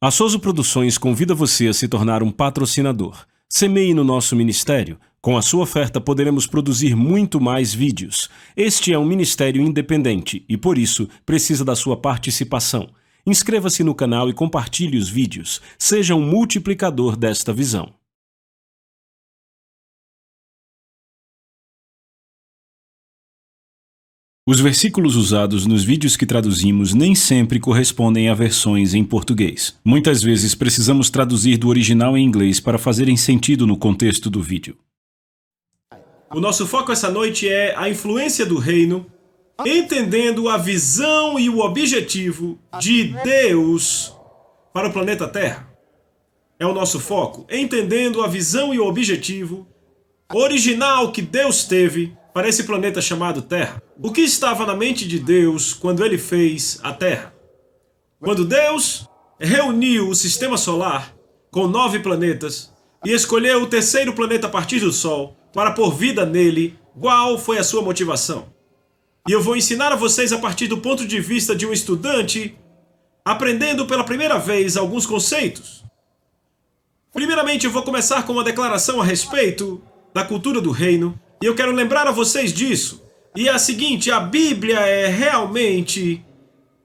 A Souza Produções convida você a se tornar um patrocinador. Semeie no nosso ministério. Com a sua oferta poderemos produzir muito mais vídeos. Este é um ministério independente e, por isso, precisa da sua participação. Inscreva-se no canal e compartilhe os vídeos. Seja um multiplicador desta visão. Os versículos usados nos vídeos que traduzimos nem sempre correspondem a versões em português. Muitas vezes precisamos traduzir do original em inglês para fazerem sentido no contexto do vídeo. O nosso foco essa noite é a influência do reino, entendendo a visão e o objetivo de Deus para o planeta Terra. É o nosso foco, entendendo a visão e o objetivo original que Deus teve para esse planeta chamado Terra. O que estava na mente de Deus quando Ele fez a Terra? Quando Deus reuniu o sistema solar com 9 planetas e escolheu o terceiro planeta a partir do Sol para pôr vida nele, qual foi a sua motivação? E eu vou ensinar a vocês a partir do ponto de vista de um estudante aprendendo pela primeira vez alguns conceitos. Primeiramente, eu vou começar com uma declaração a respeito da cultura do reino. E eu quero lembrar a vocês disso. E é a seguinte, a Bíblia é realmente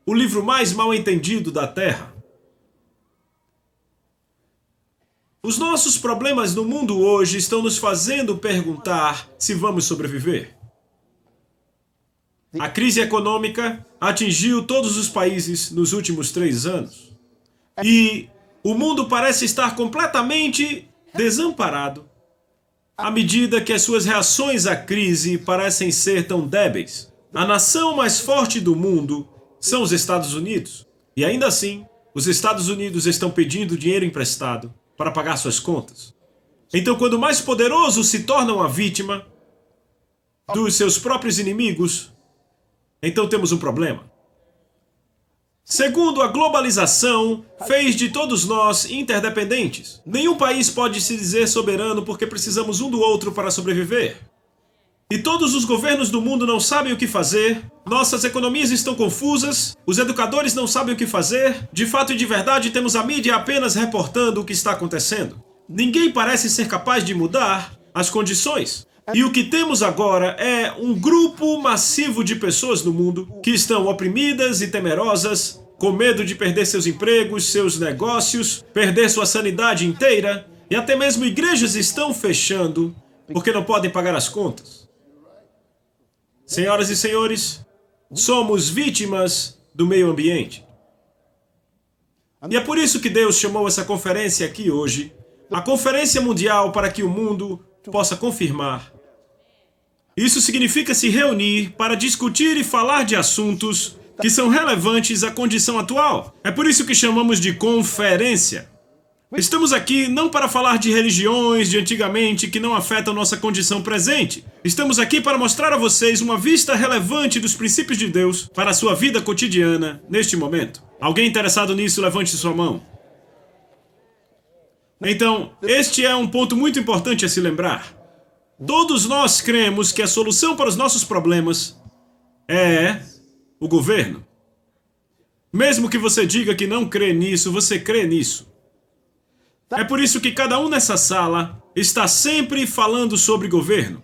o livro mais mal entendido da Terra. Os nossos problemas no mundo hoje estão nos fazendo perguntar se vamos sobreviver. A crise econômica atingiu todos os países nos últimos 3 anos. E o mundo parece estar completamente desamparado à medida que as suas reações à crise parecem ser tão débeis. A nação mais forte do mundo são os Estados Unidos. E ainda assim, os Estados Unidos estão pedindo dinheiro emprestado para pagar suas contas. Então, quando o mais poderoso se torna uma vítima dos seus próprios inimigos, então temos um problema. Segundo, a globalização fez de todos nós interdependentes. Nenhum país pode se dizer soberano porque precisamos um do outro para sobreviver. E todos os governos do mundo não sabem o que fazer, nossas economias estão confusas, os educadores não sabem o que fazer, de fato e de verdade temos a mídia apenas reportando o que está acontecendo. Ninguém parece ser capaz de mudar as condições. E o que temos agora é um grupo massivo de pessoas no mundo que estão oprimidas e temerosas, com medo de perder seus empregos, seus negócios, perder sua sanidade inteira, e até mesmo igrejas estão fechando porque não podem pagar as contas. Senhoras e senhores, somos vítimas do meio ambiente. E é por isso que Deus chamou essa conferência aqui hoje, a Conferência Mundial para que o mundo possa confirmar. Isso significa se reunir para discutir e falar de assuntos que são relevantes à condição atual. É por isso que chamamos de conferência. Estamos aqui não para falar de religiões de antigamente que não afetam nossa condição presente. Estamos aqui para mostrar a vocês uma vista relevante dos princípios de Deus para a sua vida cotidiana neste momento. Alguém interessado nisso, levante sua mão. Então, este é um ponto muito importante a se lembrar. Todos nós cremos que a solução para os nossos problemas é o governo. Mesmo que você diga que não crê nisso, você crê nisso. É por isso que cada um nessa sala está sempre falando sobre governo.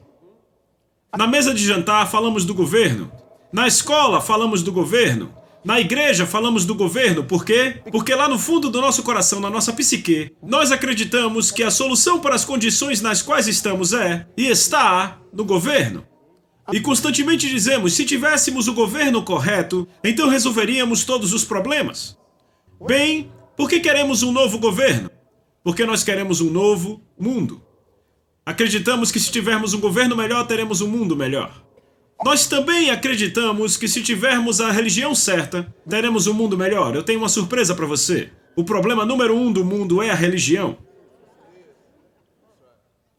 Na mesa de jantar falamos do governo. Na escola falamos do governo. Na igreja falamos do governo. Por quê? Porque lá no fundo do nosso coração, na nossa psique, nós acreditamos que a solução para as condições nas quais estamos é e está no governo. E constantemente dizemos, se tivéssemos o governo correto, então resolveríamos todos os problemas. Bem, por que queremos um novo governo? Porque nós queremos um novo mundo. Acreditamos que se tivermos um governo melhor, teremos um mundo melhor. Nós também acreditamos que se tivermos a religião certa, teremos um mundo melhor. Eu tenho uma surpresa para você. O problema número 1 do mundo é a religião.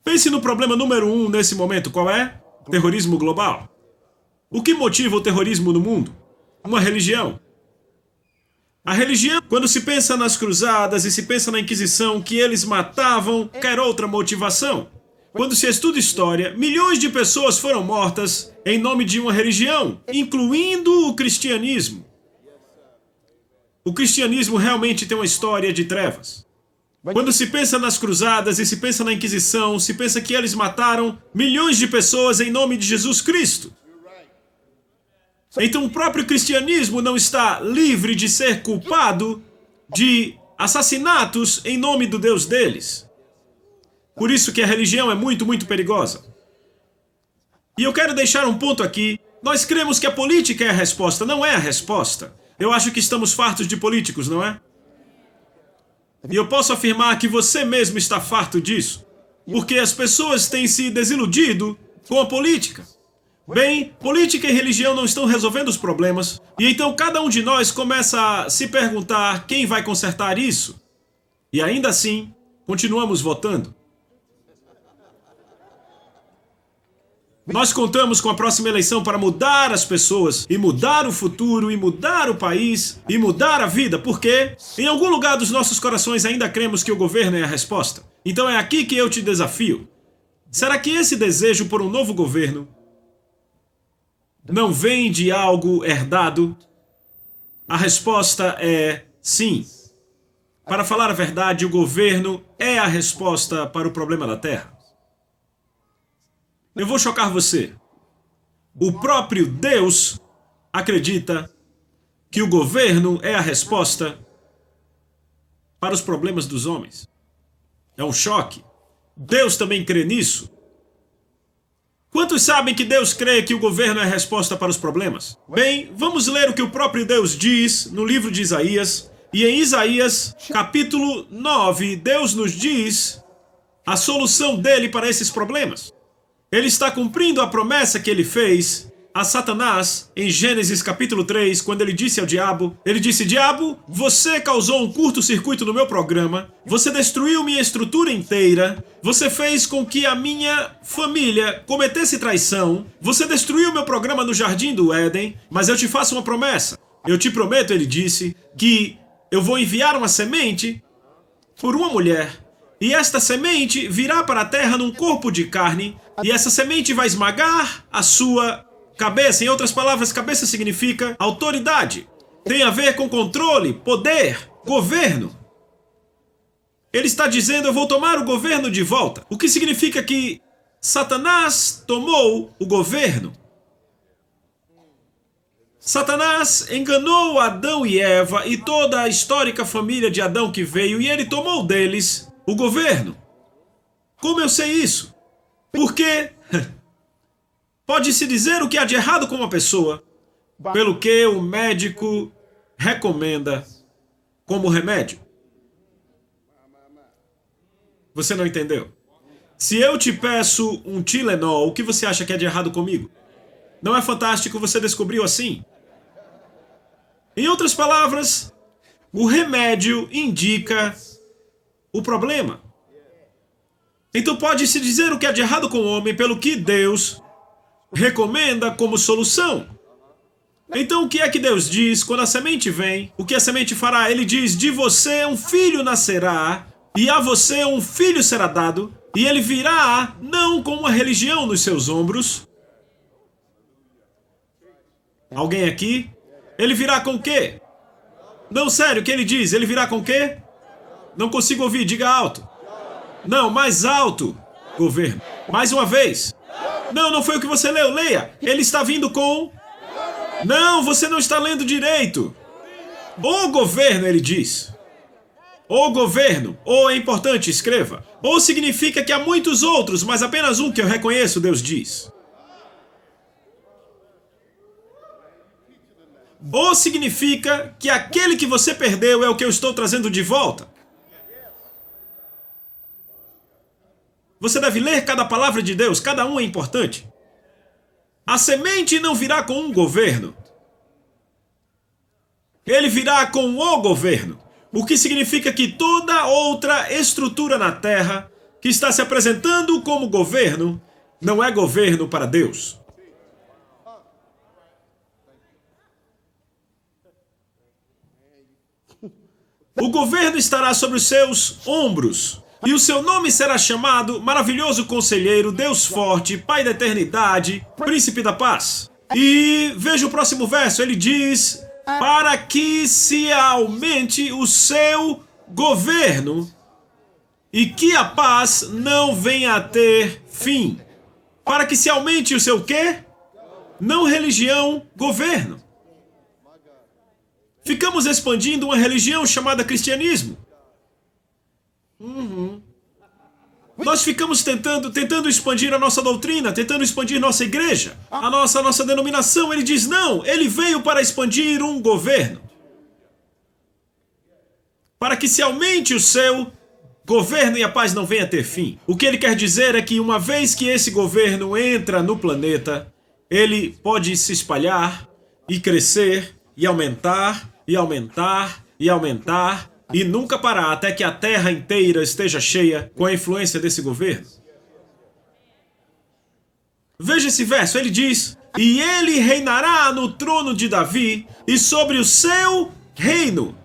Pense no problema número 1 nesse momento. Qual é? Terrorismo global. O que motiva o terrorismo no mundo? Uma religião. A religião, quando se pensa nas cruzadas e se pensa na Inquisição, que eles matavam, quer outra motivação. Quando se estuda história, milhões de pessoas foram mortas em nome de uma religião, incluindo o cristianismo. O cristianismo realmente tem uma história de trevas. Quando se pensa nas cruzadas e se pensa na Inquisição, se pensa que eles mataram milhões de pessoas em nome de Jesus Cristo. Então o próprio cristianismo não está livre de ser culpado de assassinatos em nome do Deus deles. Por isso que a religião é muito, muito perigosa. E eu quero deixar um ponto aqui. Nós cremos que a política é a resposta, não é a resposta. Eu acho que estamos fartos de políticos, não é? E eu posso afirmar que você mesmo está farto disso, porque as pessoas têm se desiludido com a política. Bem, política e religião não estão resolvendo os problemas, e então cada um de nós começa a se perguntar quem vai consertar isso. E ainda assim, continuamos votando. Nós contamos com a próxima eleição para mudar as pessoas, e mudar o futuro, e mudar o país, e mudar a vida, porque em algum lugar dos nossos corações ainda cremos que o governo é a resposta. Então é aqui que eu te desafio. Será que esse desejo por um novo governo não vem de algo herdado? A resposta é sim. Para falar a verdade, o governo é a resposta para o problema da Terra. Eu vou chocar você. O próprio Deus acredita que o governo é a resposta para os problemas dos homens. É um choque. Deus também crê nisso. Quantos sabem que Deus crê que o governo é a resposta para os problemas? Bem, vamos ler o que o próprio Deus diz no livro de Isaías. E em Isaías, capítulo 9, Deus nos diz a solução dele para esses problemas. Ele está cumprindo a promessa que ele fez a Satanás em Gênesis capítulo 3, quando ele disse ao diabo, ele disse: Diabo, você causou um curto-circuito no meu programa, você destruiu minha estrutura inteira, você fez com que a minha família cometesse traição, você destruiu meu programa no Jardim do Éden, mas eu te faço uma promessa. Eu te prometo, ele disse, que eu vou enviar uma semente por uma mulher, e esta semente virá para a terra num corpo de carne, e essa semente vai esmagar a sua cabeça. Em outras palavras, cabeça significa autoridade. Tem a ver com controle, poder, governo. Ele está dizendo: eu vou tomar o governo de volta. O que significa que Satanás tomou o governo. Satanás enganou Adão e Eva e toda a histórica família de Adão que veio, e ele tomou deles o governo. Como eu sei isso? Porque pode-se dizer o que há de errado com uma pessoa pelo que o médico recomenda como remédio. Você não entendeu? Se eu te peço um Tilenol, o que você acha que é de errado comigo? Não é fantástico? Você descobriu assim? Em outras palavras, o remédio indica o problema. Então pode-se dizer o que há de errado com o homem pelo que Deus recomenda como solução. Então o que é que Deus diz quando a semente vem? O que a semente fará? Ele diz: de você um filho nascerá, e a você um filho será dado, e ele virá não com uma religião nos seus ombros. Alguém aqui? Ele virá com o quê? Não, sério, o que ele diz? Ele virá com o quê? Não consigo ouvir, diga alto. Não, mais alto. Governo. Mais uma vez. Não, não foi o que você leu. Leia. Ele está vindo com... Não, você não está lendo direito. O governo, ele diz. O governo. O é importante, escreva. O significa que há muitos outros, mas apenas um que eu reconheço, Deus diz. O significa que aquele que você perdeu é o que eu estou trazendo de volta. Você deve ler cada palavra de Deus, cada um é importante. A semente não virá com um governo. Ele virá com o governo. O que significa que toda outra estrutura na terra que está se apresentando como governo, não é governo para Deus. O governo estará sobre os seus ombros. E o seu nome será chamado Maravilhoso Conselheiro, Deus Forte, Pai da Eternidade, Príncipe da Paz. E veja o próximo verso, ele diz: para que se aumente o seu governo e que a paz não venha a ter fim. Para que se aumente o seu quê? Não religião, governo. Ficamos expandindo uma religião chamada cristianismo. Nós ficamos tentando expandir a nossa doutrina, tentando expandir nossa igreja, a nossa denominação. Ele diz não, ele veio para expandir um governo. Para que se aumente o seu governo e a paz não venha a ter fim. O que ele quer dizer é que uma vez que esse governo entra no planeta, ele pode se espalhar e crescer e aumentar e aumentar e aumentar e nunca parar até que a terra inteira esteja cheia com a influência desse governo. Veja esse verso, ele diz: e ele reinará no trono de Davi e sobre o seu reino.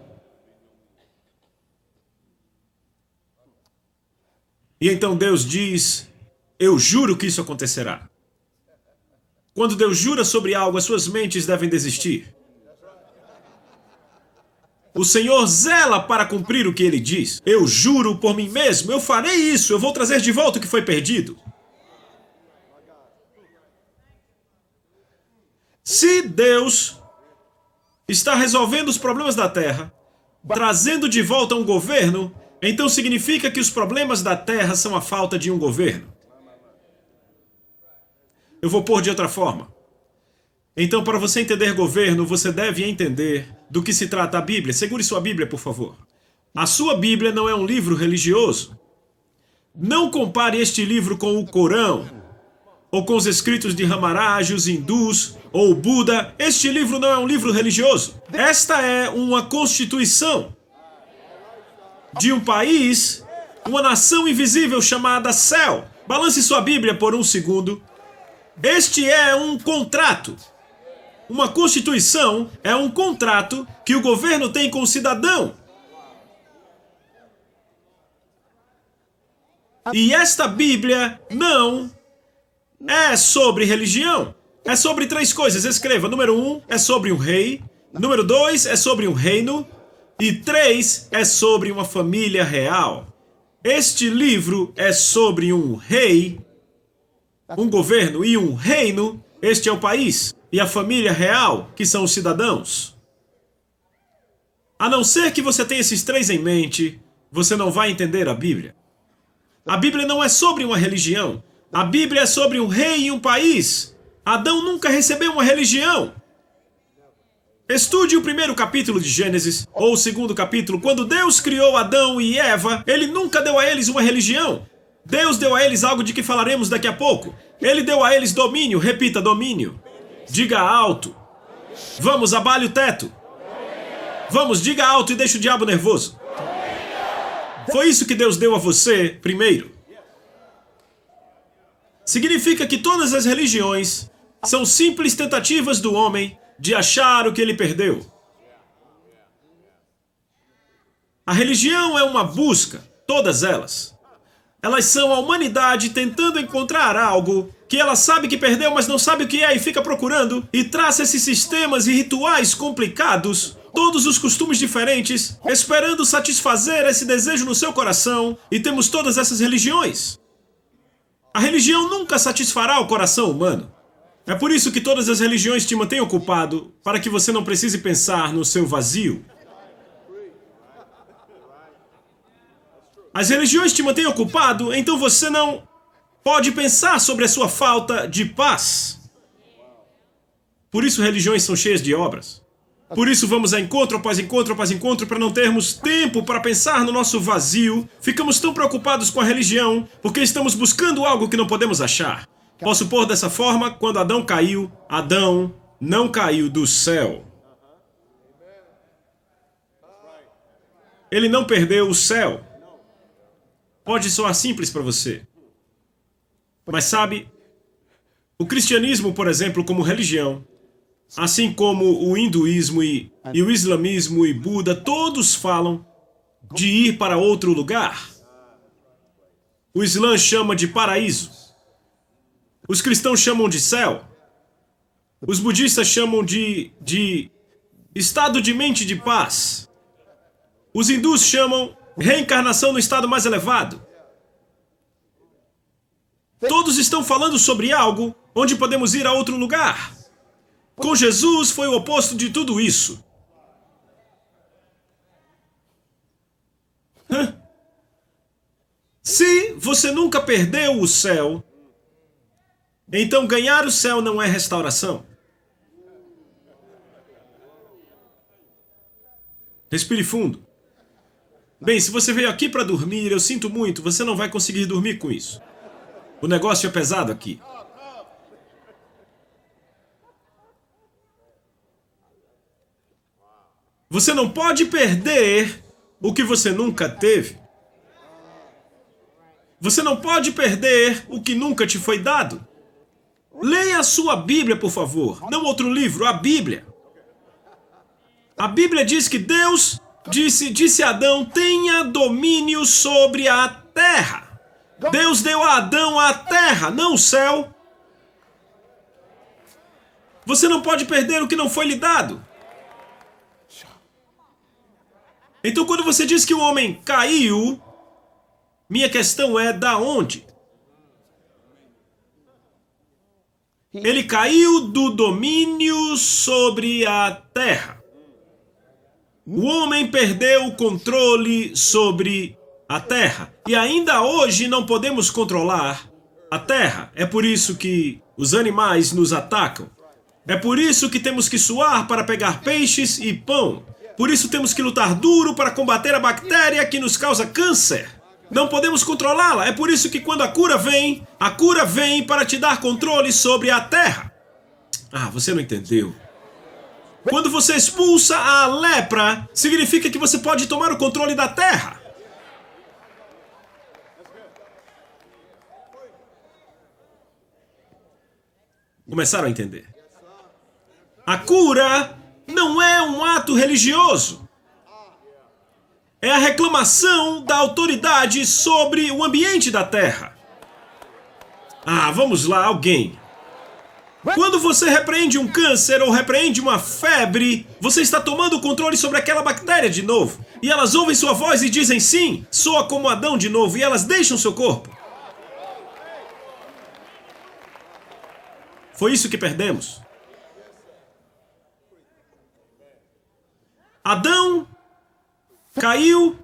E então Deus diz: eu juro que isso acontecerá. Quando Deus jura sobre algo, as suas mentes devem desistir. O Senhor zela para cumprir o que Ele diz. Eu juro por mim mesmo, eu farei isso, eu vou trazer de volta o que foi perdido. Se Deus está resolvendo os problemas da terra, trazendo de volta um governo, então significa que os problemas da terra são a falta de um governo. Eu vou pôr de outra forma. Então, para você entender governo, você deve entender do que se trata a Bíblia. Segure sua Bíblia, por favor. A sua Bíblia não é um livro religioso. Não compare este livro com o Corão, ou com os escritos de Ramaraj, os hindus, ou Buda. Este livro não é um livro religioso. Esta é uma constituição de um país, uma nação invisível chamada céu. Balance sua Bíblia por um segundo. Este é um contrato. Uma constituição é um contrato que o governo tem com o cidadão. E esta Bíblia não é sobre religião. É sobre três coisas. Escreva. Número 1 é sobre um rei. Número 2 é sobre um reino. E 3 é sobre uma família real. Este livro é sobre um rei, um governo e um reino. Este é o país. E a família real, que são os cidadãos. A não ser que você tenha esses três em mente, você não vai entender a Bíblia. A Bíblia não é sobre uma religião. A Bíblia é sobre um rei e um país. Adão nunca recebeu uma religião. Estude o primeiro capítulo de Gênesis, ou o segundo capítulo. Quando Deus criou Adão e Eva, Ele nunca deu a eles uma religião. Deus deu a eles algo de que falaremos daqui a pouco. Ele deu a eles domínio. Repita, domínio. Diga alto. Vamos, abale o teto. Vamos, diga alto e deixe o diabo nervoso. Foi isso que Deus deu a você primeiro. Significa que todas as religiões são simples tentativas do homem de achar o que ele perdeu. A religião é uma busca, todas elas. Elas são a humanidade tentando encontrar algo que ela sabe que perdeu, mas não sabe o que é e fica procurando, e traça esses sistemas e rituais complicados, todos os costumes diferentes, esperando satisfazer esse desejo no seu coração, e temos todas essas religiões. A religião nunca satisfará o coração humano. É por isso que todas as religiões te mantêm ocupado, para que você não precise pensar no seu vazio. As religiões te mantêm ocupado, então você não pode pensar sobre a sua falta de paz. Por isso religiões são cheias de obras. Por isso vamos a encontro após encontro após encontro para não termos tempo para pensar no nosso vazio. Ficamos tão preocupados com a religião porque estamos buscando algo que não podemos achar. Posso pôr dessa forma, quando Adão caiu, Adão não caiu do céu. Ele não perdeu o céu. Pode soar simples para você. Mas sabe, o cristianismo, por exemplo, como religião, assim como o hinduísmo e o islamismo e Buda, todos falam de ir para outro lugar. O Islã chama de paraíso. Os cristãos chamam de céu. Os budistas chamam de estado de mente de paz. Os hindus chamam reencarnação no estado mais elevado. Todos estão falando sobre algo onde podemos ir a outro lugar. Com Jesus foi o oposto de tudo isso. Se você nunca perdeu o céu, então ganhar o céu não é restauração. Respire fundo. Bem, se você veio aqui para dormir, eu sinto muito, você não vai conseguir dormir com isso. O negócio é pesado aqui. Você não pode perder o que você nunca teve. Você não pode perder o que nunca te foi dado. Leia a sua Bíblia, por favor. Não outro livro, a Bíblia. A Bíblia diz que Deus disse a Adão, tenha domínio sobre a terra. Deus deu a Adão a terra, não o céu. Você não pode perder o que não foi lhe dado. Então, quando você diz que o homem caiu, minha questão é da onde? Ele caiu do domínio sobre a terra. O homem perdeu o controle sobre a terra. E ainda hoje não podemos controlar a terra. É por isso que os animais nos atacam. É por isso que temos que suar para pegar peixes e pão. Por isso temos que lutar duro para combater a bactéria que nos causa câncer. Não podemos controlá-la. É por isso que quando a cura vem para te dar controle sobre a terra. Ah, você não entendeu. Quando você expulsa a lepra, significa que você pode tomar o controle da terra. Começaram a entender. A cura não é um ato religioso. É a reclamação da autoridade sobre o ambiente da terra. Ah, vamos lá, alguém. Quando você repreende um câncer ou repreende uma febre, você está tomando o controle sobre aquela bactéria de novo. E elas ouvem sua voz e dizem sim, soa como Adão de novo, e elas deixam seu corpo. Foi isso que perdemos. Adão caiu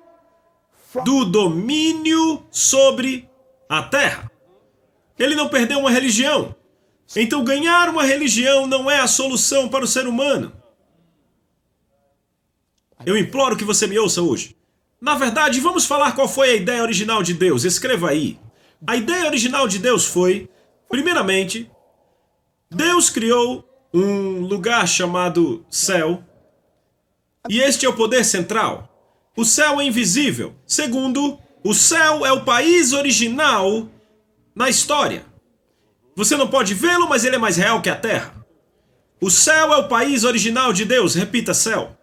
do domínio sobre a terra. Ele não perdeu uma religião. Então ganhar uma religião não é a solução para o ser humano. Eu imploro que você me ouça hoje. Na verdade, vamos falar qual foi a ideia original de Deus. Escreva aí. A ideia original de Deus foi, primeiramente, Deus criou um lugar chamado céu. E este é o poder central. O céu é invisível. Segundo, o céu é o país original na história. Você não pode vê-lo, mas ele é mais real que a terra. O céu é o país original de Deus. Repita, céu.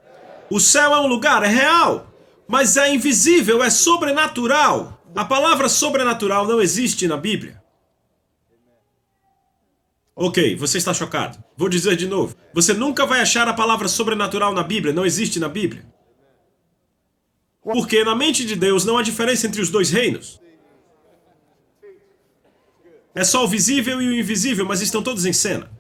O céu é um lugar, é real, mas é invisível, é sobrenatural. A palavra sobrenatural não existe na Bíblia. Ok, você está chocado. Vou dizer de novo. Você nunca vai achar a palavra sobrenatural na Bíblia, não existe na Bíblia. Porque na mente de Deus não há diferença entre os dois reinos. É só o visível e o invisível, mas estão todos em cena.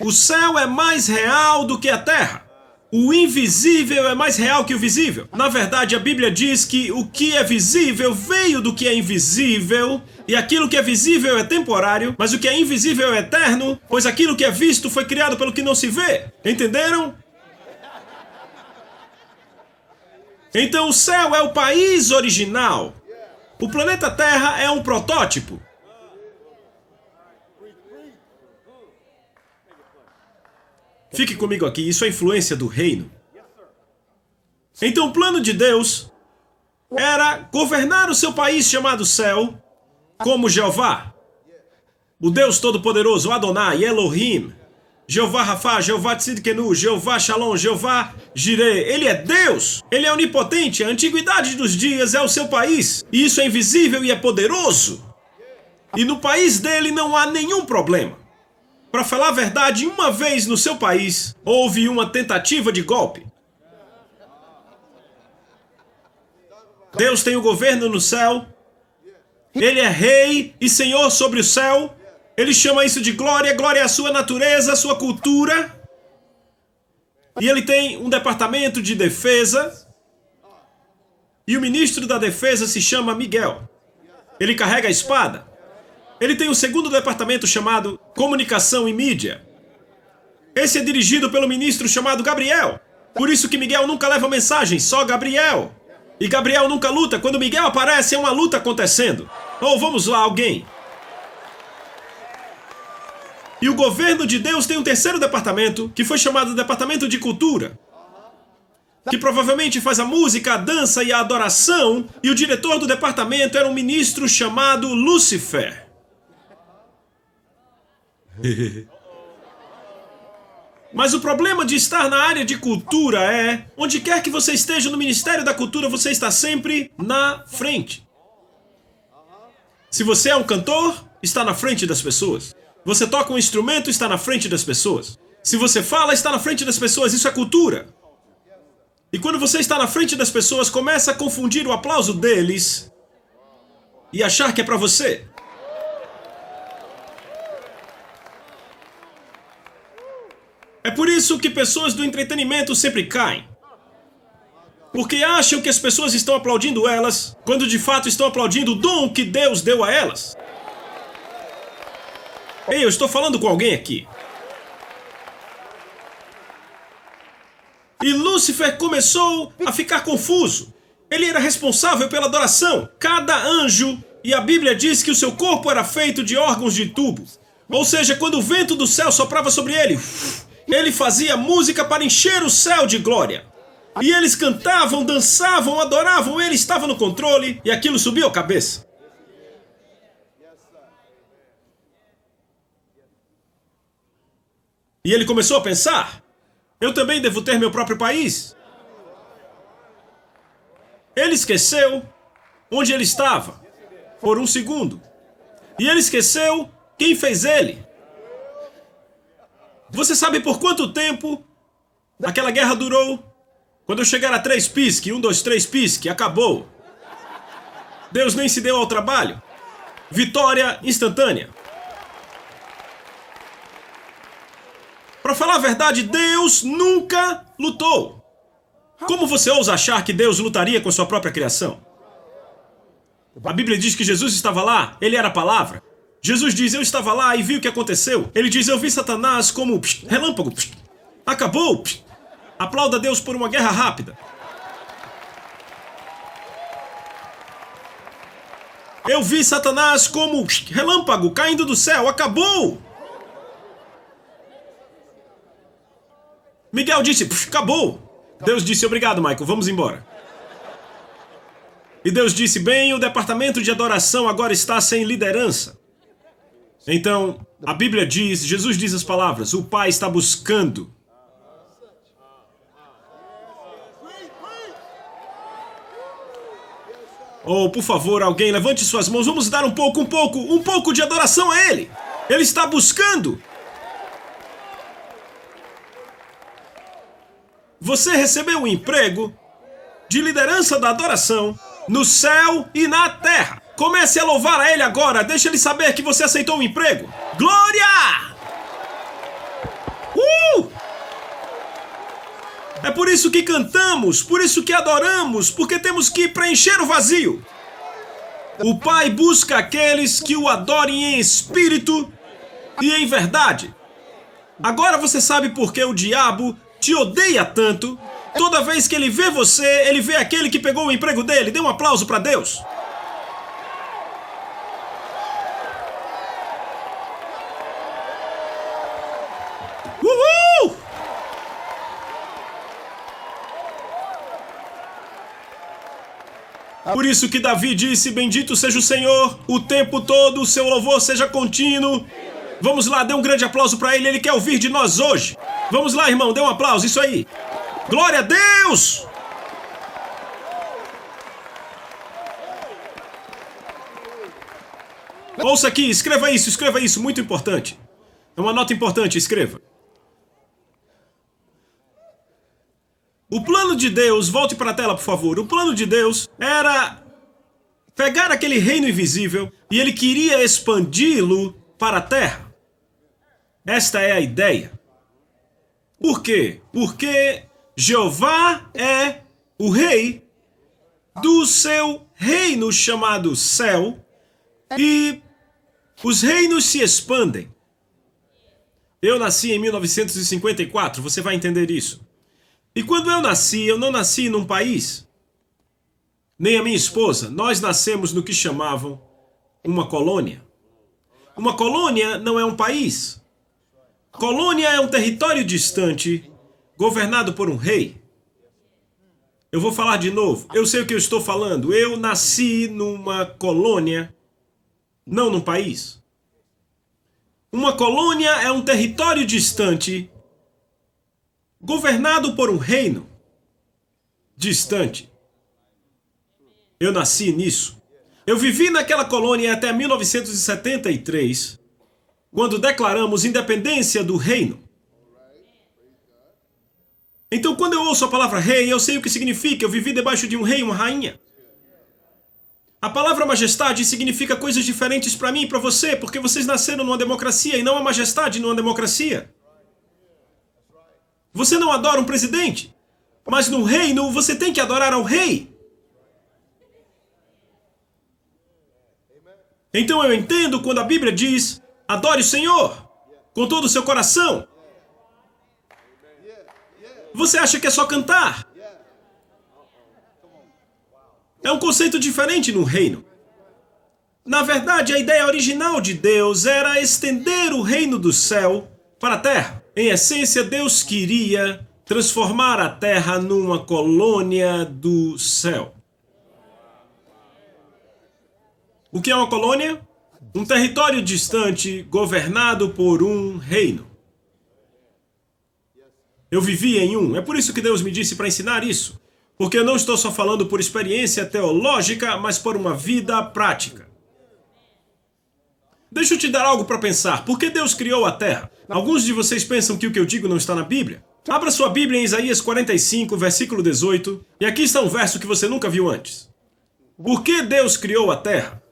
O céu é mais real do que a terra. O invisível é mais real que o visível. Na verdade, a Bíblia diz que o que é visível veio do que é invisível, e aquilo que é visível é temporário, mas o que é invisível é eterno, pois aquilo que é visto foi criado pelo que não se vê. Entenderam? Então o céu é o país original. O planeta Terra é um protótipo. Fique comigo aqui, isso é influência do reino. Então o plano de Deus era governar o seu país chamado céu como Jeová. O Deus Todo-Poderoso, Adonai, Elohim, Jeová Rafá, Jeová Tzidkenu, Jeová Shalom, Jeová Jireh. Ele é Deus, ele é onipotente, a antiguidade dos dias é o seu país. E isso é invisível e é poderoso. E no país dele não há nenhum problema. Para falar a verdade, uma vez no seu país, houve uma tentativa de golpe. Deus tem o governo no céu. Ele é rei e senhor sobre o céu. Ele chama isso de glória. Glória é a sua natureza, a sua cultura. E ele tem um departamento de defesa. E o ministro da defesa se chama Miguel. Ele carrega a espada. Ele tem um segundo departamento chamado Comunicação e Mídia. Esse é dirigido pelo ministro chamado Gabriel. Por isso que Miguel nunca leva mensagem, só Gabriel. E Gabriel nunca luta. Quando Miguel aparece, é uma luta acontecendo. Ou vamos lá, alguém. E o governo de Deus tem um terceiro departamento, que foi chamado Departamento de Cultura, que provavelmente faz a música, a dança e a adoração. E o diretor do departamento era um ministro chamado Lúcifer. Mas o problema de estar na área de cultura é, onde quer que você esteja no Ministério da Cultura, você está sempre na frente. Se você é um cantor, está na frente das pessoas. Você toca um instrumento, está na frente das pessoas. Se você fala, está na frente das pessoas. Isso é cultura. E quando você está na frente das pessoas, começa a confundir o aplauso deles e achar que é para você. É por isso que pessoas do entretenimento sempre caem. Porque acham que as pessoas estão aplaudindo elas, quando de fato estão aplaudindo o dom que Deus deu a elas. Ei, eu estou falando com alguém aqui. E Lúcifer começou a ficar confuso. Ele era responsável pela adoração. Cada anjo, e a Bíblia diz que o seu corpo era feito de órgãos de tubo. Ou seja, quando o vento do céu soprava sobre ele, ele fazia música para encher o céu de glória. E eles cantavam, dançavam, adoravam, ele estava no controle e aquilo subiu a cabeça. E ele começou a pensar, eu também devo ter meu próprio país. Ele esqueceu onde ele estava, por um segundo. E ele esqueceu quem fez ele. Você sabe por quanto tempo aquela guerra durou? Quando eu chegar a 3 pisque, 1, 2, 3 pisque, acabou. Deus nem se deu ao trabalho. Vitória instantânea. Para falar a verdade, Deus nunca lutou. Como você ousa achar que Deus lutaria com sua própria criação? A Bíblia diz que Jesus estava lá, ele era a palavra. Jesus diz, eu estava lá e vi o que aconteceu. Ele diz, eu vi Satanás como relâmpago. Acabou. Aplauda Deus por uma guerra rápida. Eu vi Satanás como relâmpago caindo do céu. Acabou. Miguel disse, acabou. Deus disse, obrigado, Michael, vamos embora. E Deus disse, bem, o departamento de adoração agora está sem liderança. Então, a Bíblia diz, Jesus diz as palavras, o Pai está buscando. Oh, por favor, alguém, levante suas mãos, vamos dar um pouco de adoração a Ele. Ele está buscando. Você recebeu um emprego de liderança da adoração no céu e na terra. Comece a louvar a Ele agora. Deixa Ele saber que você aceitou um emprego. Glória! É por isso que cantamos, por isso que adoramos, porque temos que preencher o vazio. O Pai busca aqueles que o adorem em espírito e em verdade. Agora você sabe por que o diabo te odeia tanto. Toda vez que ele vê você, ele vê aquele que pegou o emprego dele. Dê um aplauso para Deus. Uhul! Por isso que Davi disse, bendito seja o Senhor, o tempo todo, o seu louvor seja contínuo. Vamos lá, dê um grande aplauso para ele quer ouvir de nós hoje. Vamos lá, irmão, dê um aplauso, isso aí. Glória a Deus! Ouça aqui, escreva isso, muito importante. É uma nota importante, escreva. O plano de Deus, volte para a tela, por favor. O plano de Deus era pegar aquele reino invisível e ele queria expandi-lo para a terra. Esta é a ideia. Por quê? Porque Jeová é o rei do seu reino chamado céu e os reinos se expandem. Eu nasci em 1954, você vai entender isso. E quando eu não nasci num país, nem a minha esposa, nós nascemos no que chamavam uma colônia. Uma colônia não é um país. Colônia é um território distante, governado por um rei. Eu vou falar de novo, eu sei o que eu estou falando. Eu nasci numa colônia, não num país. Uma colônia é um território distante, governado por um reino distante. Eu nasci nisso. Eu vivi naquela colônia até 1973, quando declaramos independência do reino. Então, quando eu ouço a palavra rei, eu sei o que significa. Eu vivi debaixo de um rei e uma rainha. A palavra majestade significa coisas diferentes para mim e para você, porque vocês nasceram numa democracia e não há majestade numa democracia. Você não adora um presidente, mas no reino você tem que adorar ao rei. Então eu entendo quando a Bíblia diz, adore o Senhor com todo o seu coração. Você acha que é só cantar? É um conceito diferente no reino. Na verdade, a ideia original de Deus era estender o reino do céu para a terra. Em essência, Deus queria transformar a terra numa colônia do céu. O que é uma colônia? Um território distante governado por um reino. Eu vivi em um. É por isso que Deus me disse para ensinar isso. Porque eu não estou só falando por experiência teológica, mas por uma vida prática. Deixa eu te dar algo para pensar. Por que Deus criou a terra? Alguns de vocês pensam que o que eu digo não está na Bíblia. Abra sua Bíblia em Isaías 45, versículo 18. E aqui está um verso que você nunca viu antes. Por que Deus criou a terra?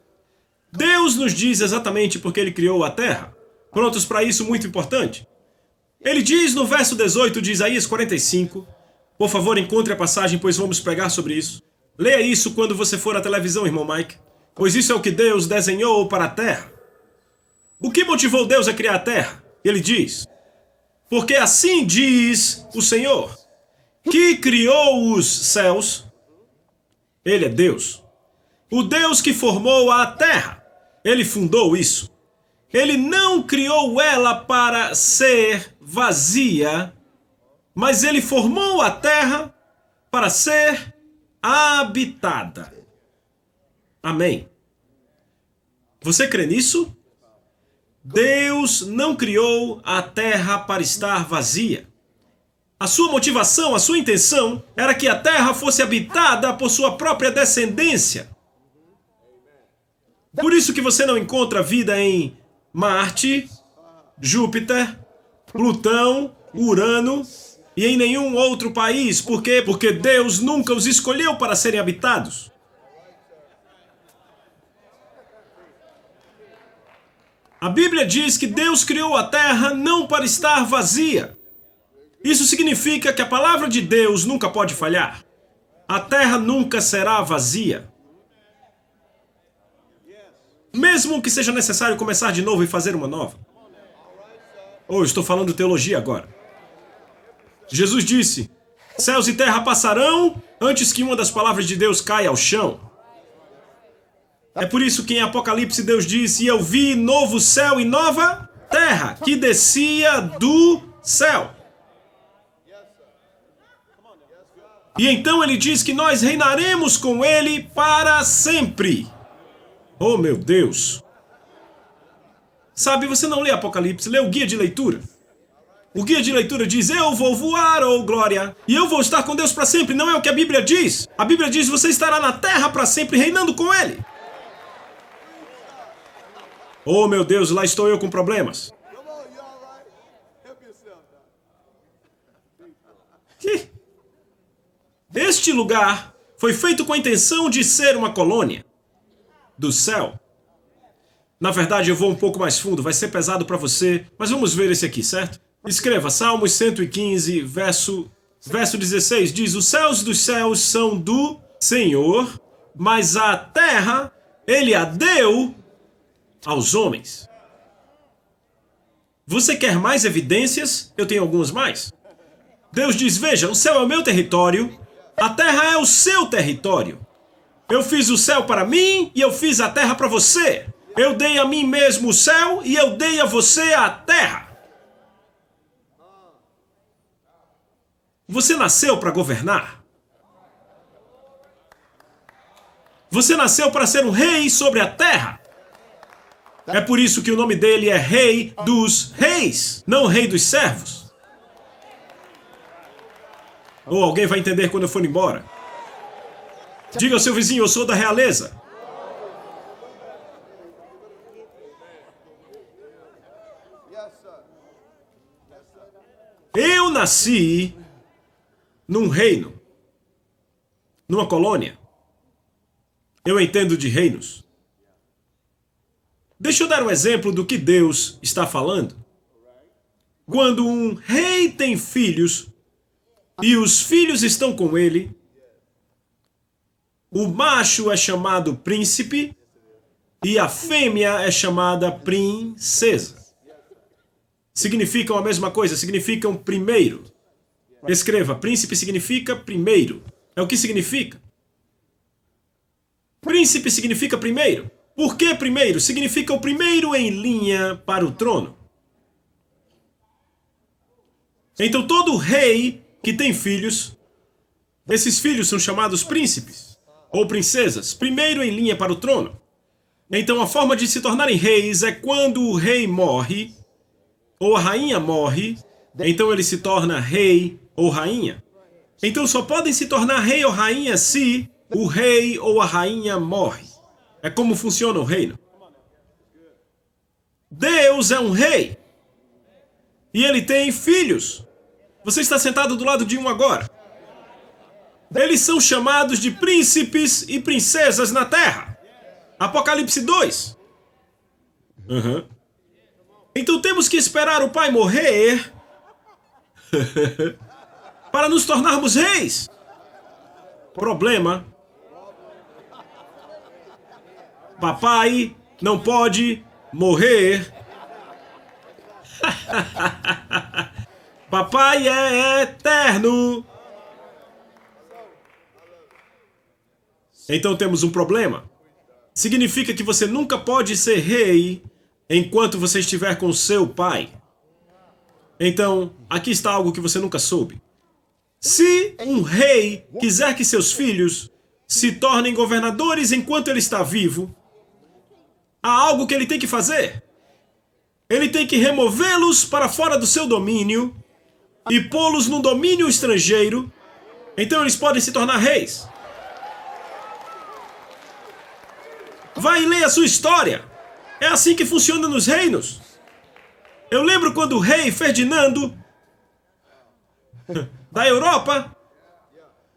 Deus nos diz exatamente por que Ele criou a terra. Prontos para isso? Muito importante. Ele diz no verso 18 de Isaías 45... Por favor, encontre a passagem, pois vamos pregar sobre isso. Leia isso quando você for à televisão, irmão Mike. Pois isso é o que Deus desenhou para a terra. O que motivou Deus a criar a terra? Ele diz, porque assim diz o Senhor, que criou os céus. Ele é Deus. O Deus que formou a terra. Ele fundou isso. Ele não criou ela para ser vazia, mas ele formou a terra para ser habitada. Amém. Você crê nisso? Deus não criou a terra para estar vazia. A sua motivação, a sua intenção era que a terra fosse habitada por sua própria descendência. Por isso que você não encontra vida em Marte, Júpiter, Plutão, Urano e em nenhum outro país. Por quê? Porque Deus nunca os escolheu para serem habitados. A Bíblia diz que Deus criou a terra não para estar vazia. Isso significa que a palavra de Deus nunca pode falhar. A terra nunca será vazia. Mesmo que seja necessário começar de novo e fazer uma nova. Oh, estou falando teologia agora. Jesus disse, céus e terra passarão antes que uma das palavras de Deus caia ao chão. É por isso que em Apocalipse Deus diz, e eu vi novo céu e nova terra, que descia do céu. E então ele diz que nós reinaremos com ele para sempre. Oh, meu Deus! Sabe, você não lê Apocalipse, lê o guia de leitura. O guia de leitura diz, eu vou voar, oh glória, e eu vou estar com Deus para sempre. Não é o que a Bíblia diz. A Bíblia diz, você estará na terra para sempre, reinando com ele. Oh, meu Deus, lá estou eu com problemas. lugar foi feito com a intenção de ser uma colônia do céu. Na verdade, eu vou um pouco mais fundo, vai ser pesado para você, mas vamos ver esse aqui, certo? Escreva, Salmos 115, verso 16, diz: os céus dos céus são do Senhor, mas a terra Ele a deu aos homens. Você quer mais evidências? Eu tenho algumas mais. Deus diz, veja, o céu é o meu território, a terra é o seu território. Eu fiz o céu para mim e eu fiz a terra para você. Eu dei a mim mesmo o céu e eu dei a você a terra. Você nasceu para governar. Você nasceu para ser um rei sobre a terra. É por isso que o nome dele é Rei dos Reis, não Rei dos Servos. Ou alguém vai entender quando eu for embora. Diga ao seu vizinho, eu sou da realeza. Eu nasci num reino, numa colônia. Eu entendo de reinos. Deixa eu dar um exemplo do que Deus está falando. Quando um rei tem filhos e os filhos estão com ele, o macho é chamado príncipe e a fêmea é chamada princesa. Significam a mesma coisa, significam primeiro. Escreva, príncipe significa primeiro. É o que significa? Príncipe significa primeiro. Por que primeiro? Significa o primeiro em linha para o trono. Então todo rei que tem filhos, esses filhos são chamados príncipes ou princesas, primeiro em linha para o trono. Então a forma de se tornarem reis é quando o rei morre ou a rainha morre, então ele se torna rei ou rainha. Então só podem se tornar rei ou rainha se o rei ou a rainha morre. É como funciona o reino. Deus é um rei. E ele tem filhos. Você está sentado do lado de um agora. Eles são chamados de príncipes e princesas na terra. Apocalipse 2. Então temos que esperar o pai morrer para nos tornarmos reis. Problema. Papai não pode morrer. Papai é eterno. Então temos um problema. Significa que você nunca pode ser rei enquanto você estiver com seu pai. Então, aqui está algo que você nunca soube. Se um rei quiser que seus filhos se tornem governadores enquanto ele está vivo, há algo que ele tem que fazer. Ele tem que removê-los para fora do seu domínio e pô-los num domínio estrangeiro. Então eles podem se tornar reis. Vai e leia a sua história. É assim que funciona nos reinos. Eu lembro quando o rei Ferdinando da Europa,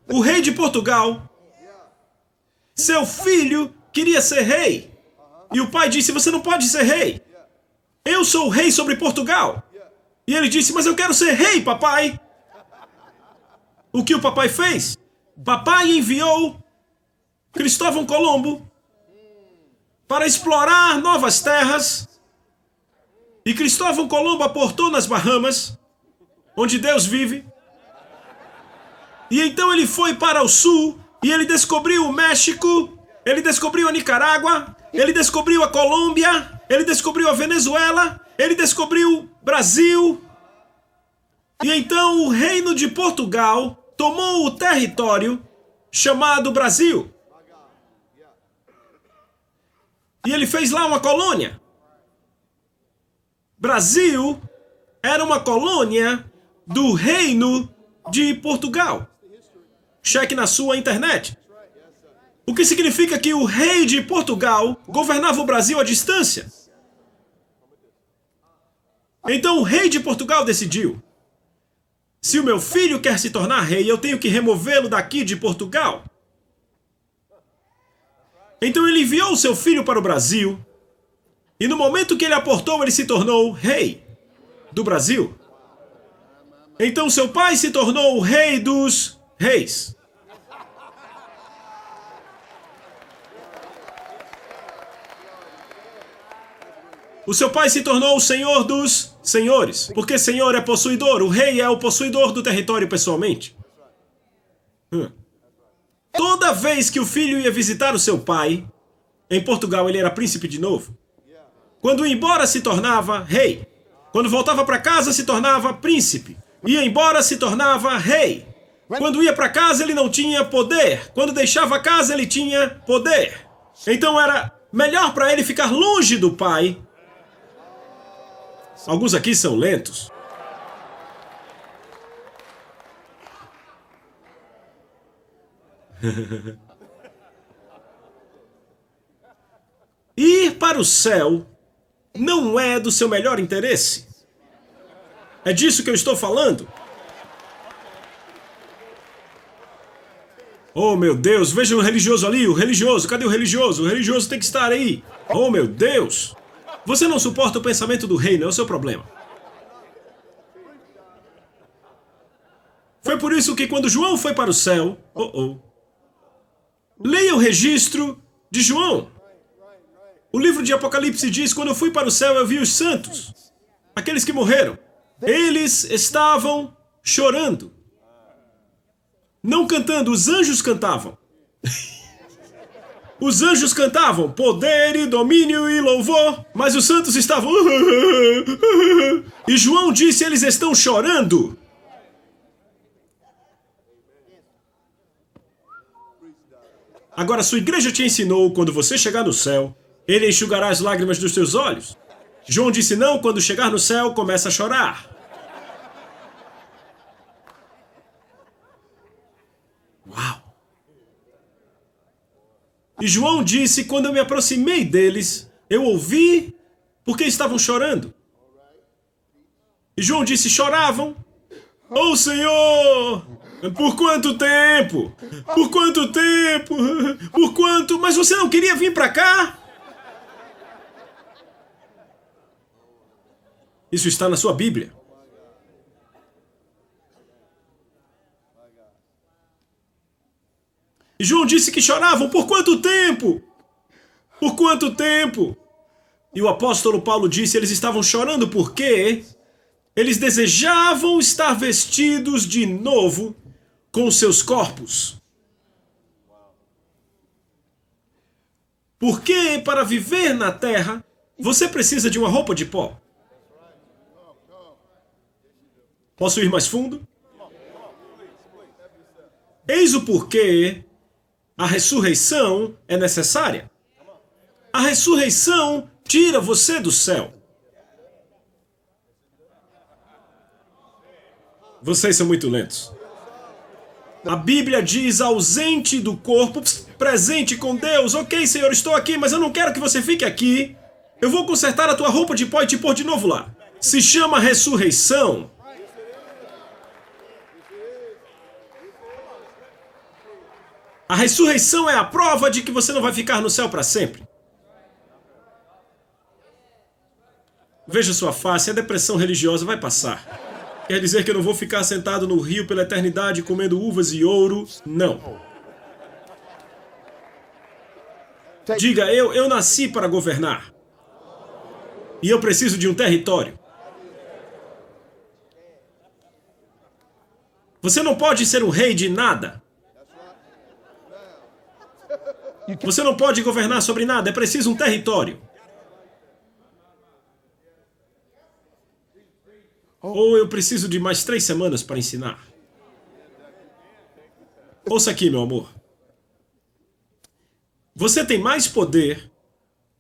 o rei de Portugal, seu filho queria ser rei. E o pai disse, você não pode ser rei. Eu sou o rei sobre Portugal. E ele disse, mas eu quero ser rei, papai. O que o papai fez? Papai enviou Cristóvão Colombo para explorar novas terras. E Cristóvão Colombo aportou nas Bahamas, onde Deus vive. E então ele foi para o sul e ele descobriu o México, ele descobriu a Nicarágua, ele descobriu a Colômbia, ele descobriu a Venezuela, ele descobriu o Brasil. E então o reino de Portugal tomou o território chamado Brasil. E ele fez lá uma colônia. Brasil era uma colônia do reino de Portugal. Cheque na sua internet. O que significa que o rei de Portugal governava o Brasil à distância. Então o rei de Portugal decidiu, Se o meu filho quer se tornar rei, eu tenho que removê-lo daqui de Portugal. Então ele enviou seu filho para o Brasil, e no momento que ele aportou, ele se tornou rei do Brasil. Então seu pai se tornou o rei dos reis. O seu pai se tornou o senhor dos senhores, porque senhor é possuidor, o rei é o possuidor do território pessoalmente. Toda vez que o filho ia visitar o seu pai, em Portugal ele era príncipe de novo. Quando ia embora se tornava rei. Quando voltava para casa se tornava príncipe. Ia embora se tornava rei. Quando ia para casa ele não tinha poder. Quando deixava a casa ele tinha poder. Então era melhor para ele ficar longe do pai. Alguns aqui são lentos. Ir para o céu não é do seu melhor interesse. É disso que eu estou falando. Oh, meu Deus, veja o religioso ali, o religioso. Cadê o religioso? O religioso tem que estar aí. Oh, meu Deus. Você não suporta o pensamento do reino, é o seu problema. Foi por isso que quando João foi para o céu... Leia o registro de João. O livro de Apocalipse diz, quando eu fui para o céu eu vi os santos, aqueles que morreram. Eles estavam chorando. Não cantando, os anjos cantavam. Os anjos cantavam poder e domínio e louvor, mas os santos estavam... E João disse, eles estão chorando. Agora, sua igreja te ensinou, quando você chegar no céu, ele enxugará as lágrimas dos teus olhos. João disse, não, quando chegar no céu, começa a chorar. Uau! E João disse, quando eu me aproximei deles, eu ouvi porque estavam chorando. E João disse, choravam. Oh, Senhor! Por quanto tempo? Por quanto tempo? Por quanto? Mas você não queria vir para cá? Isso está na sua Bíblia. E João disse que choravam. Por quanto tempo? Por quanto tempo? E o apóstolo Paulo disse, eles estavam chorando porque eles desejavam estar vestidos de novo com seus corpos. Porque para viver na terra, você precisa de uma roupa de pó. Posso ir mais fundo? Eis o porquê a ressurreição é necessária. A ressurreição tira você do céu. Vocês são muito lentos. A Bíblia diz ausente do corpo, presente com Deus. Ok, Senhor, estou aqui, mas eu não quero que você fique aqui. Eu vou consertar a tua roupa de pó e te pôr de novo lá. Se chama ressurreição. A ressurreição é a prova de que você não vai ficar no céu para sempre. Veja sua face, a depressão religiosa vai passar. Quer dizer que eu não vou ficar sentado no rio pela eternidade comendo uvas e ouro? Não. Diga, eu nasci para governar. E eu preciso de um território. Você não pode ser um rei de nada. Você não pode governar sobre nada, é preciso um território. Ou eu preciso de mais 3 semanas para ensinar. Ouça aqui, meu amor. Você tem mais poder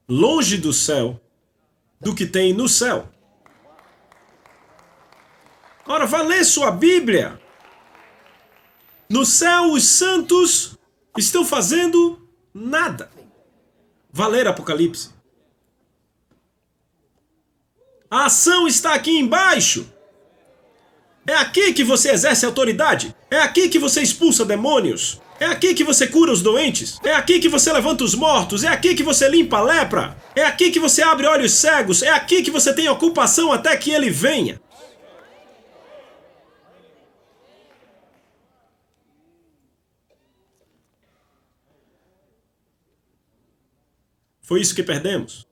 longe do céu do que tem no céu. Ora, vá ler sua Bíblia. No céu, os santos estão fazendo nada. Vá ler Apocalipse. A ação está aqui embaixo. É aqui que você exerce autoridade. É aqui que você expulsa demônios. É aqui que você cura os doentes. É aqui que você levanta os mortos. É aqui que você limpa a lepra. É aqui que você abre olhos cegos. É aqui que você tem ocupação até que ele venha. Foi isso que perdemos.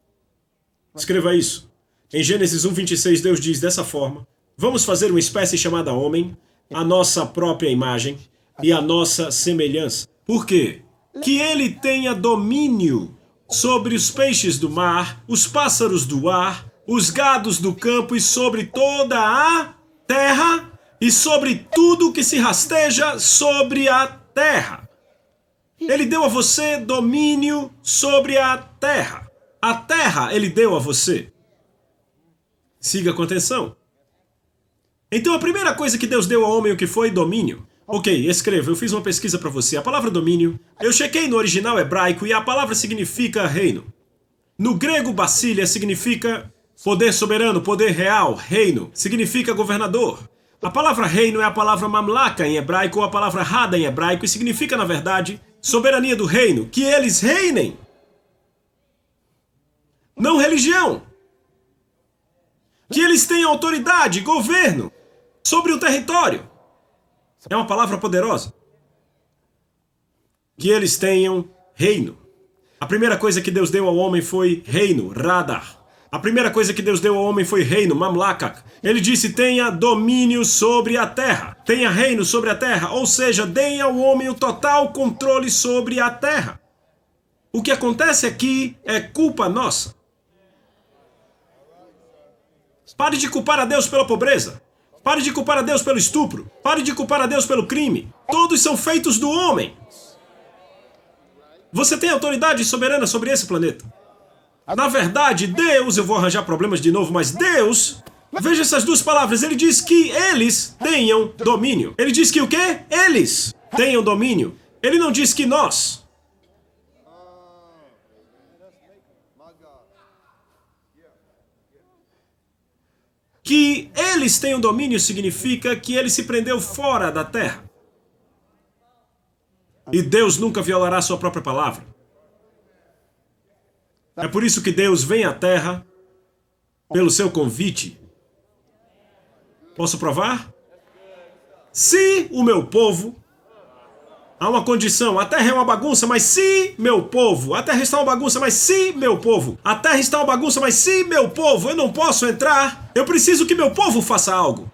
Escreva isso. Em Gênesis 1:26, Deus diz dessa forma: vamos fazer uma espécie chamada homem, a nossa própria imagem e a nossa semelhança. Por quê? Que ele tenha domínio sobre os peixes do mar, os pássaros do ar, os gados do campo e sobre toda a terra e sobre tudo que se rasteja sobre a terra. Ele deu a você domínio sobre a terra. A terra ele deu a você. Siga com atenção. Então a primeira coisa que Deus deu ao homem, o que foi? Domínio. Ok, escreva, eu fiz uma pesquisa para você. A palavra domínio, eu chequei no original hebraico e a palavra significa reino. No grego, basilia significa poder soberano, poder real, reino. Significa governador. A palavra reino é a palavra mamlaka em hebraico ou a palavra hada em hebraico e significa, na verdade, soberania do reino. Que eles reinem. Não religião. Que eles tenham autoridade, governo sobre o território. É uma palavra poderosa. Que eles tenham reino. A primeira coisa que Deus deu ao homem foi reino, radar. A primeira coisa que Deus deu ao homem foi reino, mamlaka. Ele disse, tenha domínio sobre a terra. Tenha reino sobre a terra. Ou seja, deem ao homem o total controle sobre a terra. O que acontece aqui é culpa nossa. Pare de culpar a Deus pela pobreza. Pare de culpar a Deus pelo estupro. Pare de culpar a Deus pelo crime. Todos são feitos do homem. Você tem autoridade soberana sobre esse planeta. Na verdade, Deus, eu vou arranjar problemas de novo, mas Deus, veja essas duas palavras, ele diz que eles tenham domínio. Ele diz que o quê? Eles tenham domínio. Ele não diz que nós. Que eles tenham domínio significa que ele se prendeu fora da terra. E Deus nunca violará sua própria palavra. É por isso que Deus vem à terra pelo seu convite. Posso provar? Se o meu povo... Há uma condição, a terra é uma bagunça, mas se meu povo... A terra está uma bagunça, mas se meu povo... A terra está uma bagunça, mas se meu povo... Eu não posso entrar, eu preciso que meu povo faça algo.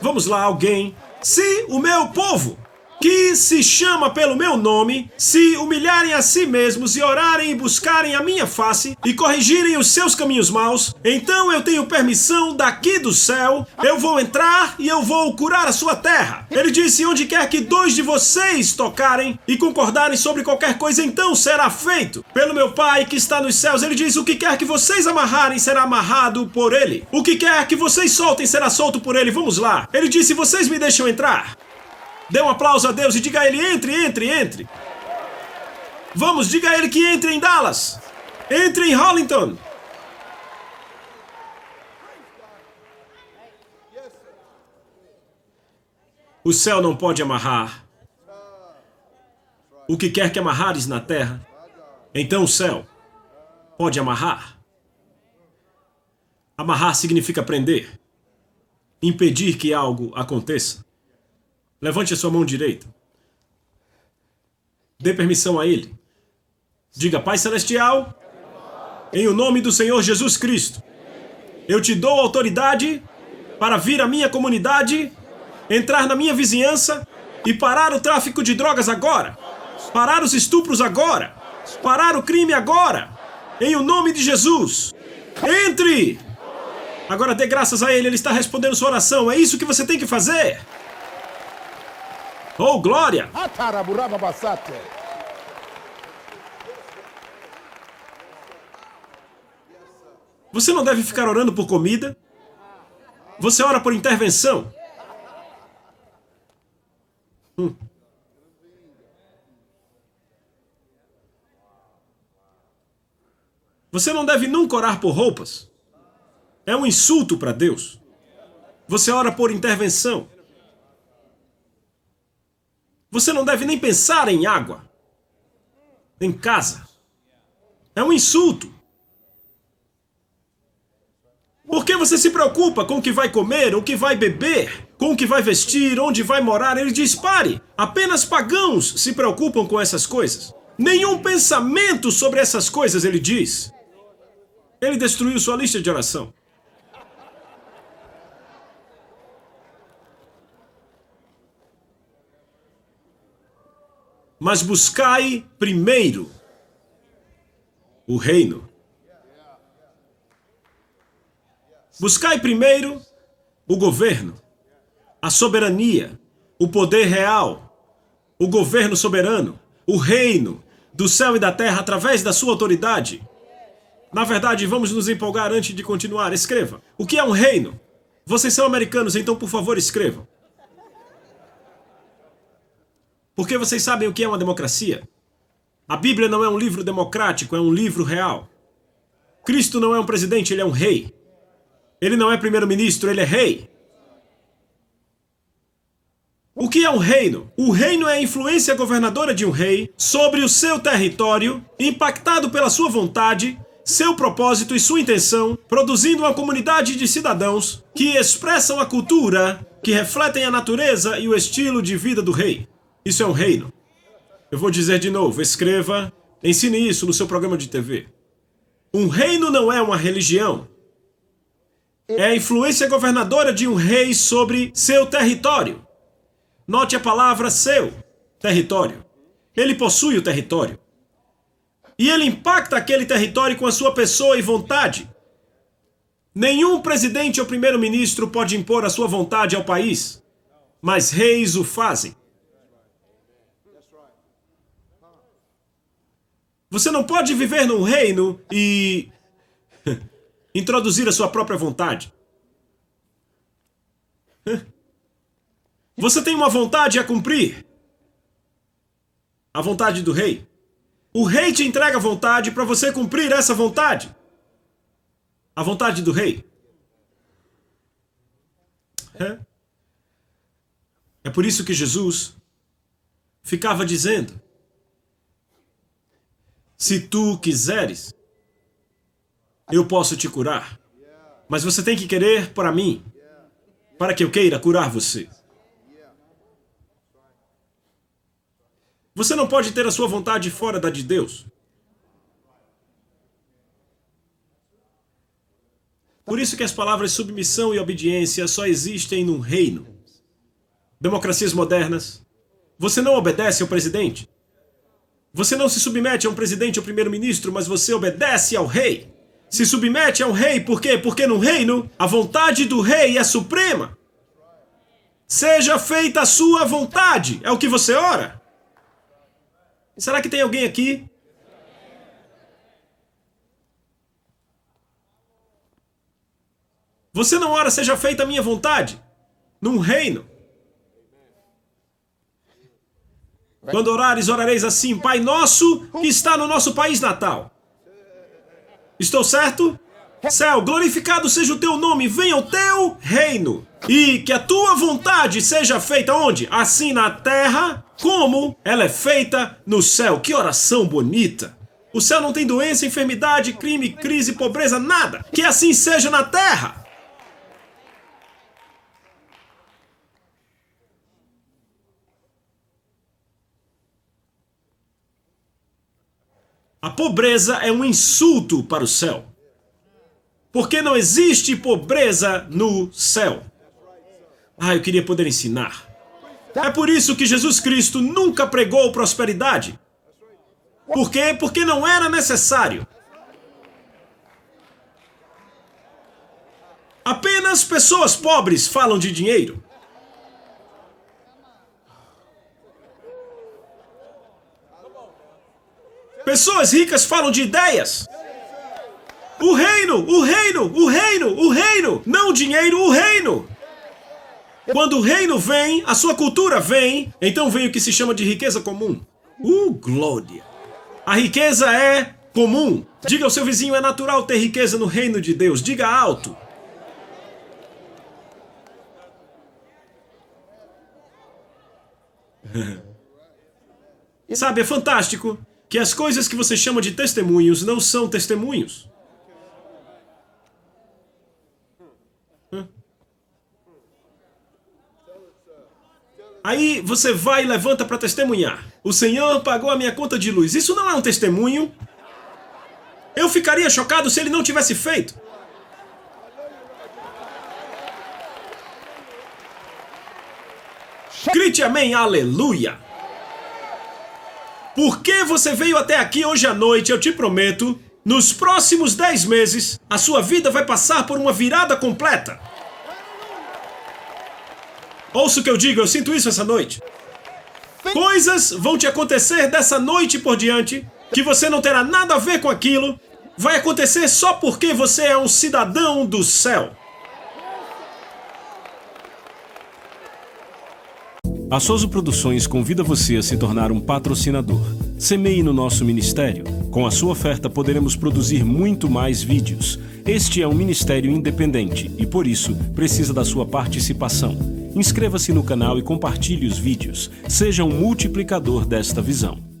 Vamos lá, alguém. Se o meu povo... que se chama pelo meu nome, se humilharem a si mesmos e orarem e buscarem a minha face e corrigirem os seus caminhos maus, então eu tenho permissão daqui do céu, eu vou entrar e eu vou curar a sua terra. Ele disse, onde quer que dois de vocês tocarem e concordarem sobre qualquer coisa, então será feito. Pelo meu Pai que está nos céus, ele diz, o que quer que vocês amarrarem será amarrado por ele. O que quer que vocês soltem será solto por ele. Vamos lá. Ele disse, vocês me deixam entrar? Dê um aplauso a Deus e diga a ele, entre. Vamos, diga a ele que entre em Dallas. Entre em Hollington. O céu não pode amarrar. O que quer que amarrares na terra, então o céu pode amarrar. Amarrar significa prender. Impedir que algo aconteça. Levante a sua mão direita. Dê permissão a ele. Diga, Pai Celestial, em o nome do Senhor Jesus Cristo, eu te dou autoridade para vir à minha comunidade, entrar na minha vizinhança e parar o tráfico de drogas agora. Parar os estupros agora. Parar o crime agora. Em o nome de Jesus. Entre! Agora dê graças a ele, ele está respondendo sua oração. É isso que você tem que fazer. Oh, glória! Você não deve ficar orando por comida. Você ora por intervenção. Você não deve nunca orar por roupas. É um insulto para Deus. Você ora por intervenção. Você não deve nem pensar em água, em casa. É um insulto. Por que você se preocupa com o que vai comer, o que vai beber, com o que vai vestir, onde vai morar? Ele diz, pare. Apenas pagãos se preocupam com essas coisas. Nenhum pensamento sobre essas coisas, ele diz. Ele destruiu sua lista de oração. Mas buscai primeiro o reino. Buscai primeiro o governo, a soberania, o poder real, o governo soberano, o reino do céu e da terra através da sua autoridade. Na verdade, vamos nos empolgar antes de continuar. Escreva. O que é um reino? Vocês são americanos, então por favor escrevam. Porque vocês sabem o que é uma democracia? A Bíblia não é um livro democrático, é um livro real. Cristo não é um presidente, ele é um rei. Ele não é primeiro-ministro, ele é rei. O que é um reino? O reino é a influência governadora de um rei sobre o seu território, impactado pela sua vontade, seu propósito e sua intenção, produzindo uma comunidade de cidadãos que expressam a cultura, que refletem a natureza e o estilo de vida do rei. Isso é um reino. Eu vou dizer de novo, escreva, ensine isso no seu programa de TV. Um reino não é uma religião. É a influência governadora de um rei sobre seu território. Note a palavra seu, território. Ele possui o território. E ele impacta aquele território com a sua pessoa e vontade. Nenhum presidente ou primeiro-ministro pode impor a sua vontade ao país, mas reis o fazem. Você não pode viver num reino e introduzir a sua própria vontade. Você tem uma vontade a cumprir. A vontade do rei. O rei te entrega a vontade para você cumprir essa vontade. A vontade do rei. É por isso que Jesus ficava dizendo: se tu quiseres, eu posso te curar. Mas você tem que querer para mim, para que eu queira curar você. Você não pode ter a sua vontade fora da de Deus. Por isso que as palavras submissão e obediência só existem num reino. Democracias modernas. Você não obedece ao presidente. Você não se submete a um presidente ou primeiro-ministro, mas você obedece ao rei. Se submete ao rei, por quê? Porque no reino, a vontade do rei é suprema. Seja feita a sua vontade. É o que você ora. Será que tem alguém aqui? Você não ora, seja feita a minha vontade. Num reino. Quando orares, orareis assim: Pai nosso que está no nosso país natal. Estou certo? Céu, glorificado seja o teu nome, venha o teu reino. E que a tua vontade seja feita onde? Assim na terra, como ela é feita no céu. Que oração bonita. O céu não tem doença, enfermidade, crime, crise, pobreza, nada. Que assim seja na terra. A pobreza é um insulto para o céu. Porque não existe pobreza no céu. Eu queria poder ensinar. É por isso que Jesus Cristo nunca pregou prosperidade. Por quê? Porque não era necessário. Apenas pessoas pobres falam de dinheiro. Pessoas ricas falam de ideias. O reino, o reino, o reino, o reino. Não o dinheiro, o reino. Quando o reino vem, a sua cultura vem, então vem o que se chama de riqueza comum. Glória. A riqueza é comum. Diga ao seu vizinho, é natural ter riqueza no reino de Deus. Diga alto. Sabe, é fantástico que as coisas que você chama de testemunhos não são testemunhos. Aí você vai e levanta para testemunhar. O Senhor pagou a minha conta de luz. Isso não é um testemunho. Eu ficaria chocado se ele não tivesse feito. Grite amém, aleluia. Porque você veio até aqui hoje à noite, eu te prometo, nos próximos 10 meses, a sua vida vai passar por uma virada completa. Ouça o que eu digo, eu sinto isso essa noite. Coisas vão te acontecer dessa noite por diante, que você não terá nada a ver com aquilo. Vai acontecer só porque você é um cidadão do céu. A Soso Produções convida você a se tornar um patrocinador. Semeie no nosso ministério. Com a sua oferta poderemos produzir muito mais vídeos. Este é um ministério independente e, por isso, precisa da sua participação. Inscreva-se no canal e compartilhe os vídeos. Seja um multiplicador desta visão.